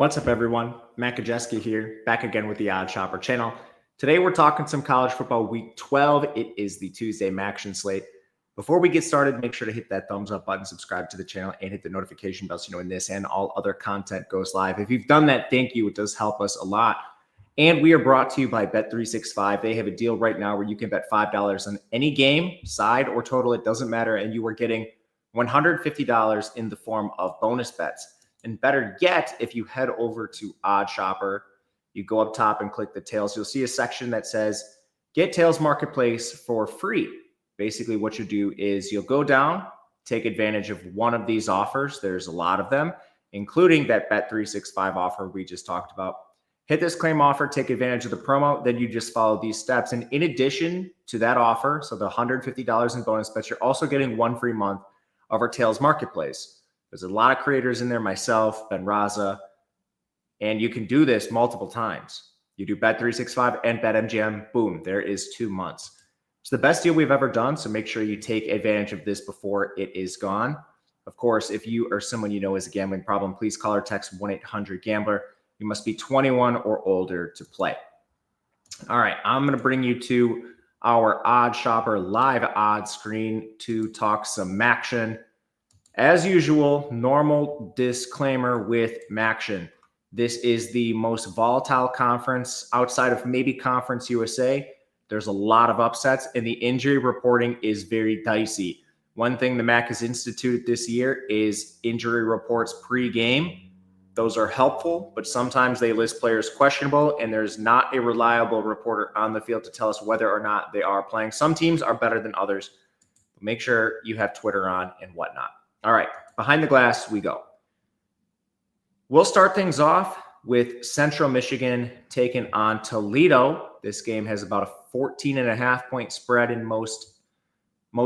What's up, everyone? Gajewski here, back again with the Odd Shopper channel. Today, we're talking some college football week 12. It is the Tuesday Maction slate. Before we get started, make sure to hit that thumbs up button, subscribe to the channel, and hit the notification bell so you know when this and all other content goes live. If you've done that, thank you. It does help us a lot. And we are brought to you by Bet365. They have a deal right now where you can bet $5 on any game, side or total. It doesn't matter. And you are getting $150 in the form of bonus bets. And better yet, if you head over to Odd Shopper, you go up top and click the Tails, you'll see a section that says, get Tails Marketplace for free. Basically, what you do is you'll go down, take advantage of one of these offers. There's a lot of them, including that Bet365 offer we just talked about. Hit this claim offer, take advantage of the promo, then you just follow these steps. And in addition to that offer, so the $150 in bonus bets, you're also getting one free month of our Tails Marketplace. There's a lot of creators in there, myself, Ben Raza, and you can do this multiple times. You do Bet365 and BetMGM, boom, there is 2 months. It's the best deal we've ever done, so make sure you take advantage of this before it is gone. Of course, if you or someone you know has a gambling problem, please call or text 1-800-GAMBLER. You must be 21 or older to play. All right, I'm going to bring you to our Odd Shopper live odds screen to talk some Maction. As usual, normal disclaimer with Maction. This is the most volatile conference outside of maybe Conference USA. There's a lot of upsets, and the injury reporting is very dicey. One thing the MAC has instituted this year is injury reports pre-game. Those are helpful, but sometimes they list players questionable, and there's not a reliable reporter on the field to tell us whether or not they are playing. Some teams are better than others, but make sure you have Twitter on and whatnot. All right, behind the glass we go. We'll start things off with Central Michigan taking on Toledo. This game has about a 14.5-point spread in most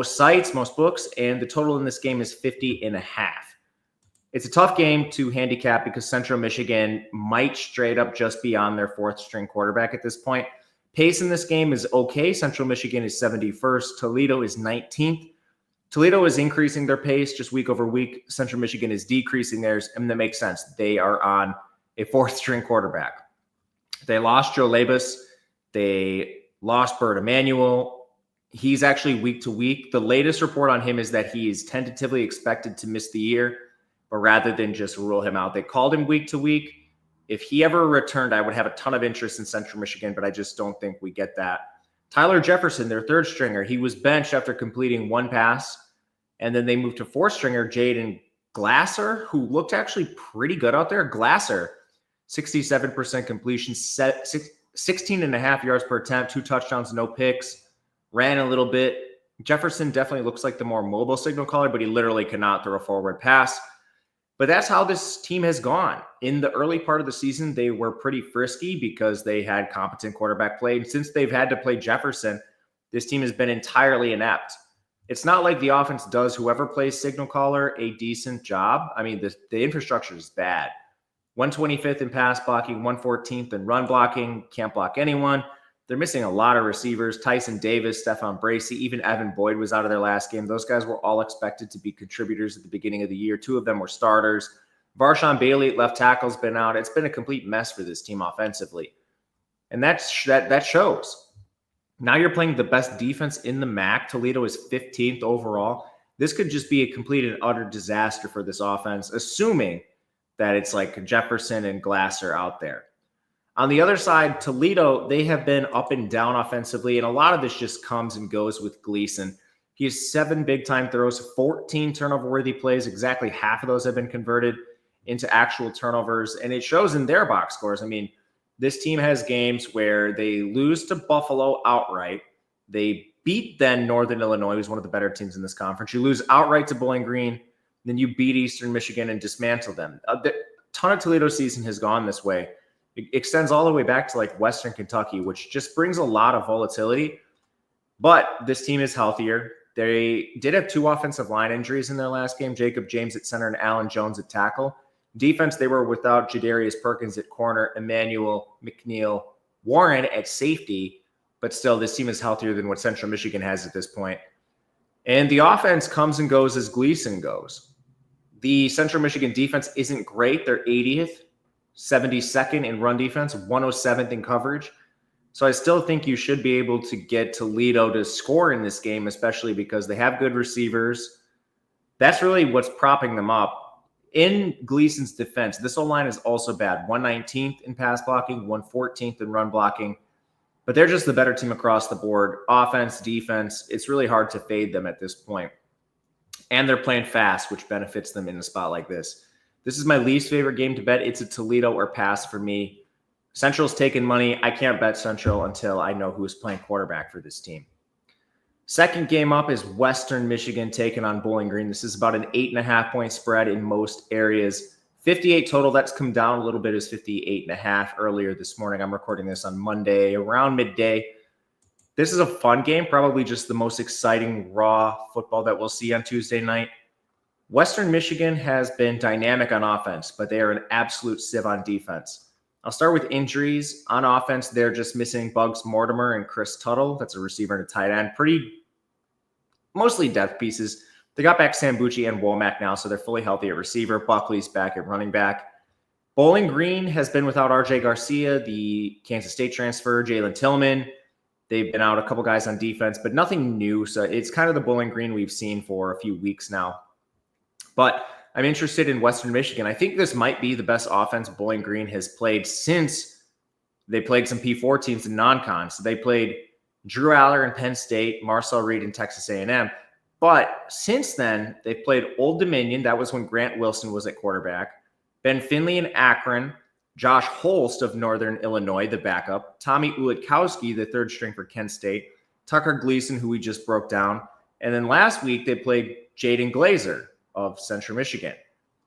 sites, most books, and the total in this game is 50.5. It's a tough game to handicap because Central Michigan might straight up just be on their fourth-string quarterback at this point. Pace in this game is okay. Central Michigan is 71st. Toledo is 19th. Toledo is increasing their pace just week over week. Central Michigan is decreasing theirs, and that makes sense. They are on a fourth-string quarterback. They lost Joe Labus. They lost Bert Emanuel. He's actually week to week. The latest report on him is that he is tentatively expected to miss the year, but rather than just rule him out, they called him week to week. If he ever returned, I would have a ton of interest in Central Michigan, but I just don't think we get that. Tyler Jefferson, their third stringer, he was benched after completing one pass. And then they moved to fourth stringer, Jaden Glasser, who looked actually pretty good out there. Glasser, 67% completion, 16.5 yards per attempt, 2 touchdowns, no picks, ran a little bit. Jefferson definitely looks like the more mobile signal caller, but he literally cannot throw a forward pass. But that's how this team has gone. In the early part of the season, they were pretty frisky because they had competent quarterback play. And since they've had to play Jefferson, this team has been entirely inept. It's not like the offense does whoever plays signal caller a decent job. I mean, the infrastructure is bad. 125th in pass blocking, 114th in run blocking, can't block anyone. They're missing a lot of receivers. Tyson Davis, Stephon Bracey, even Evan Boyd was out of their last game. Those guys were all expected to be contributors at the beginning of the year. 2 of them were starters. Varshawn Bailey, left tackle's been out. It's been a complete mess for this team offensively. And that shows. Now you're playing the best defense in the MAC. Toledo is 15th overall. This could just be a complete and utter disaster for this offense, assuming that it's like Jefferson and Glasser out there. On the other side, Toledo, they have been up and down offensively, and a lot of this just comes and goes with Gleason. He has 7 big-time throws, 14 turnover-worthy plays. Exactly half of those have been converted into actual turnovers, and it shows in their box scores. I mean, this team has games where they lose to Buffalo outright. They beat then Northern Illinois, who's one of the better teams in this conference. You lose outright to Bowling Green. Then you beat Eastern Michigan and dismantle them. A ton of Toledo season has gone this way. It extends all the way back to like Western Kentucky, which just brings a lot of volatility. But this team is healthier. They did have 2 offensive line injuries in their last game. Jacob James at center and Alan Jones at tackle. Defense, they were without Jadarius Perkins at corner, Emmanuel McNeil Warren at safety, but still this team is healthier than what Central Michigan has at this point. And the offense comes and goes as Gleason goes. The Central Michigan defense isn't great. They're 80th. 72nd in run defense, 107th in coverage. So I still think you should be able to get Toledo to score in this game, especially because they have good receivers. That's really what's propping them up. In Gleason's defense, this O-line is also bad. 119th in pass blocking, 114th in run blocking. But they're just the better team across the board. Offense, defense, it's really hard to fade them at this point. And they're playing fast, which benefits them in a spot like this. This is my least favorite game to bet. It's a Toledo or pass for me. Central's taking money. I can't bet Central until I know who is playing quarterback for this team. Second game up is Western Michigan taking on Bowling Green. This is about an 8.5-point spread in most areas. 58 total. That's come down a little bit as 58.5 earlier this morning. I'm recording this on Monday around midday. This is a fun game, probably just the most exciting raw football that we'll see on Tuesday night. Western Michigan has been dynamic on offense, but they are an absolute sieve on defense. I'll start with injuries. On offense, they're just missing Bugs Mortimer and Chris Tuttle. That's a receiver and a tight end. Mostly depth pieces. They got back Sambucci and Womack now, so they're fully healthy at receiver. Buckley's back at running back. Bowling Green has been without R.J. Garcia, the Kansas State transfer, Jalen Tillman. They've been out a couple guys on defense, but nothing new. So it's kind of the Bowling Green we've seen for a few weeks now. But I'm interested in Western Michigan. I think this might be the best offense Bowling Green has played since they played some P4 teams in non-con. So they played Drew Aller and Penn State, Marcel Reed and Texas A&M. But since then, they've played Old Dominion. That was when Grant Wilson was at quarterback. Ben Finley and Akron. Josh Holst of Northern Illinois, the backup. Tommy Ulitkowski, the third string for Kent State. Tucker Gleason, who we just broke down. And then last week, they played Jaden Glazer of Central Michigan.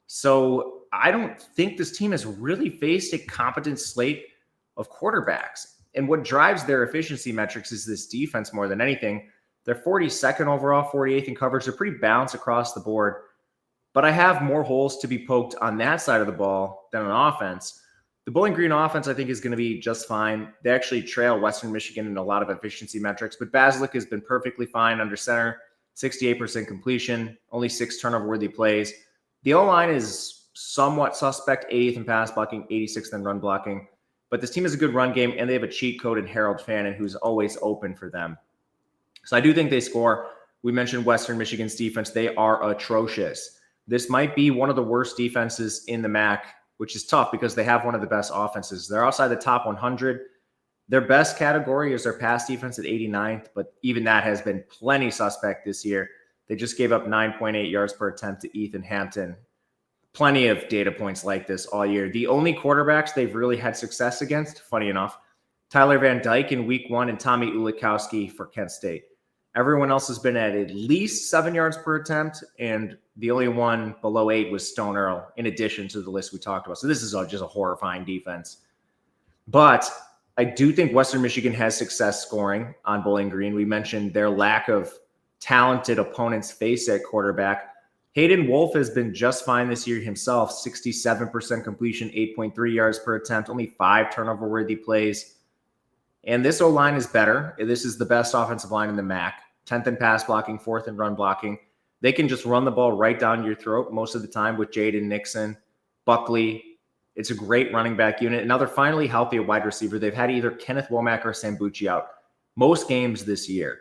So I don't think this team has really faced a competent slate of quarterbacks. And what drives their efficiency metrics is this defense more than anything. They're 42nd overall, 48th in coverage. They're pretty balanced across the board. But I have more holes to be poked on that side of the ball than on offense. The Bowling Green offense, I think, is going to be just fine. They actually trail Western Michigan in a lot of efficiency metrics, but Basilick has been perfectly fine under center, 68% completion, only 6 turnover-worthy plays. The O-line is somewhat suspect, 80th in pass blocking, 86th in run blocking, but this team has a good run game, and they have a cheat code in Harold Fannin, who's always open for them. So I do think they score. We mentioned Western Michigan's defense. They are atrocious. This might be one of the worst defenses in the MAC, which is tough because they have one of the best offenses. They're outside the top 100. Their best category is their pass defense at 89th, but even that has been plenty suspect this year. They just gave up 9.8 yards per attempt to Ethan Hampton. Plenty of data points like this all year. The only quarterbacks they've really had success against, funny enough, Tyler Van Dyke in week 1 and Tommy Ulitkowski for Kent State. Everyone else has been at least 7 yards per attempt, and the only one below 8 was Stone Earl, in addition to the list we talked about. So this is just a horrifying defense. But I do think Western Michigan has success scoring on Bowling Green. We mentioned their lack of talented opponents face at quarterback. Hayden Wolf has been just fine this year himself, 67% completion, 8.3 yards per attempt, only 5 turnover-worthy plays. And this O-line is better. This is the best offensive line in the MAC. 10th in pass blocking, 4th in run blocking. They can just run the ball right down your throat most of the time with Jaden Nixon, Buckley. It's a great running back unit. And now they're finally healthy at wide receiver. They've had either Kenneth Womack or Sambucci out most games this year.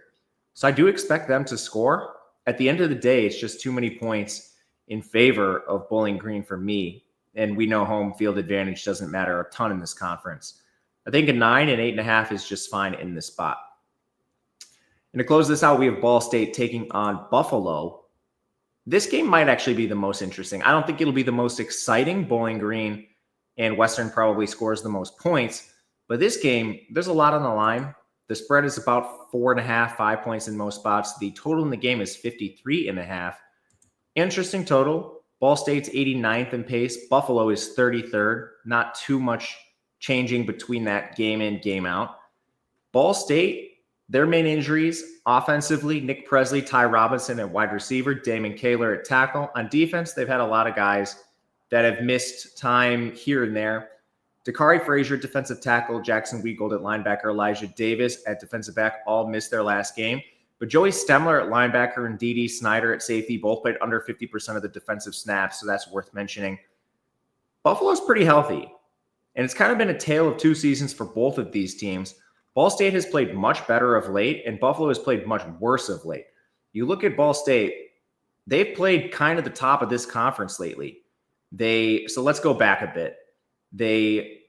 So I do expect them to score. At the end of the day, it's just too many points in favor of Bowling Green for me. And we know home field advantage doesn't matter a ton in this conference. I think a 9 and 8.5 is just fine in this spot. And to close this out, we have Ball State taking on Buffalo. This game might actually be the most interesting. I don't think it'll be the most exciting. Bowling Green and Western probably scores the most points. But this game, there's a lot on the line. The spread is about 4.5, 5 points in most spots. The total in the game is 53.5. Interesting total. Ball State's 89th in pace. Buffalo is 33rd. Not too much changing between that game in, game out. Ball State, their main injuries offensively, Nick Presley, Ty Robinson at wide receiver, Damon Kaler at tackle. On defense, they've had a lot of guys that have missed time here and there. Dakari Frazier, defensive tackle, Jackson Weagold at linebacker, Elijah Davis at defensive back, all missed their last game. But Joey Stemler at linebacker and D.D. Snyder at safety both played under 50% of the defensive snaps, so that's worth mentioning. Buffalo's pretty healthy. And it's kind of been a tale of two seasons for both of these teams. Ball State has played much better of late, and Buffalo has played much worse of late. You look at Ball State, they've played kind of the top of this conference lately. So let's go back a bit. They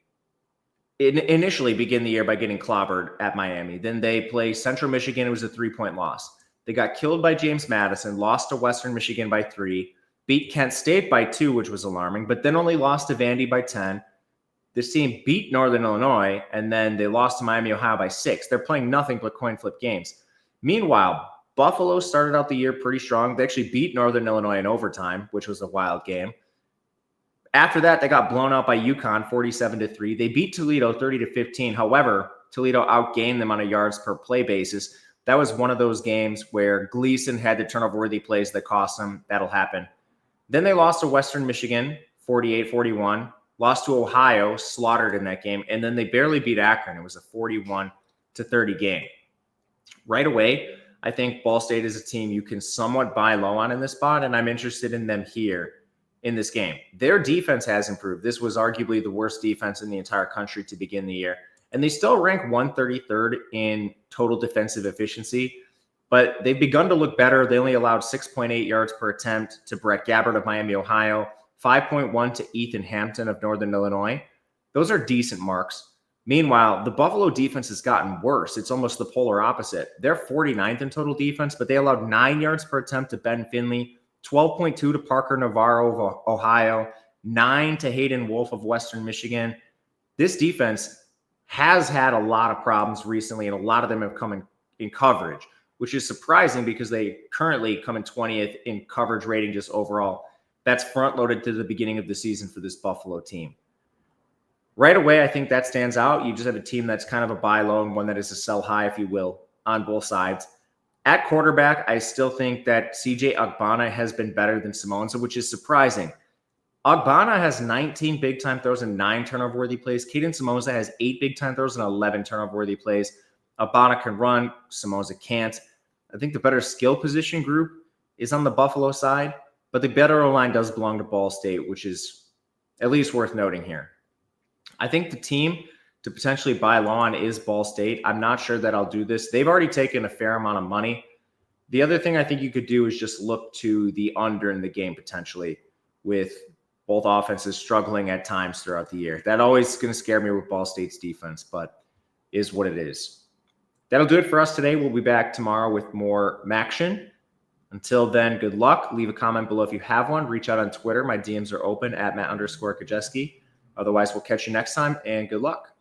initially begin the year by getting clobbered at Miami. Then they play Central Michigan. It was a 3-point loss. They got killed by James Madison, lost to Western Michigan by 3, beat Kent State by 2, which was alarming, but then only lost to Vandy by 10. This team beat Northern Illinois, and then they lost to Miami, Ohio by 6. They're playing nothing but coin flip games. Meanwhile, Buffalo started out the year pretty strong. They actually beat Northern Illinois in overtime, which was a wild game. After that, they got blown out by UConn 47-3. They beat Toledo 30-15. However, Toledo outgained them on a yards per play basis. That was one of those games where Gleason had the turnover-worthy plays that cost them. That'll happen. Then they lost to Western Michigan 48-41. Lost to Ohio, slaughtered in that game. And then they barely beat Akron. It was a 41-30 game. Right away, I think Ball State is a team you can somewhat buy low on in this spot, and I'm interested in them here in this game. Their defense has improved. This was arguably the worst defense in the entire country to begin the year. And they still rank 133rd in total defensive efficiency, but they've begun to look better. They only allowed 6.8 yards per attempt to Brett Gabbert of Miami, Ohio, 5.1 to Ethan Hampton of Northern Illinois. Those are decent marks. Meanwhile, the Buffalo defense has gotten worse. It's almost the polar opposite. They're 49th in total defense, but they allowed 9 yards per attempt to Ben Finley, 12.2 to Parker Navarro of Ohio, 9 to Hayden Wolf of Western Michigan. This defense has had a lot of problems recently, and a lot of them have come in coverage, which is surprising because they currently come in 20th in coverage rating just overall. That's front-loaded to the beginning of the season for this Buffalo team. Right away, I think that stands out. You just have a team that's kind of a buy low and one that is a sell high, if you will, on both sides. At quarterback, I still think that CJ Agbana has been better than Simonza, which is surprising. Agbana has 19 big-time throws and 9 turnover-worthy plays. Caden Simonza has 8 big-time throws and 11 turnover-worthy plays. Agbana can run. Simonza can't. I think the better skill position group is on the Buffalo side, but the better O-line does belong to Ball State, which is at least worth noting here. I think the team to potentially buy low on is Ball State. I'm not sure that I'll do this. They've already taken a fair amount of money. The other thing I think you could do is just look to the under in the game potentially, with both offenses struggling at times throughout the year. That always going to scare me with Ball State's defense, but is what it is. That'll do it for us today. We'll be back tomorrow with more Maction. Until then, good luck. Leave a comment below if you have one. Reach out on Twitter. My DMs are open at Matt_Gajewski. Otherwise, we'll catch you next time, and good luck.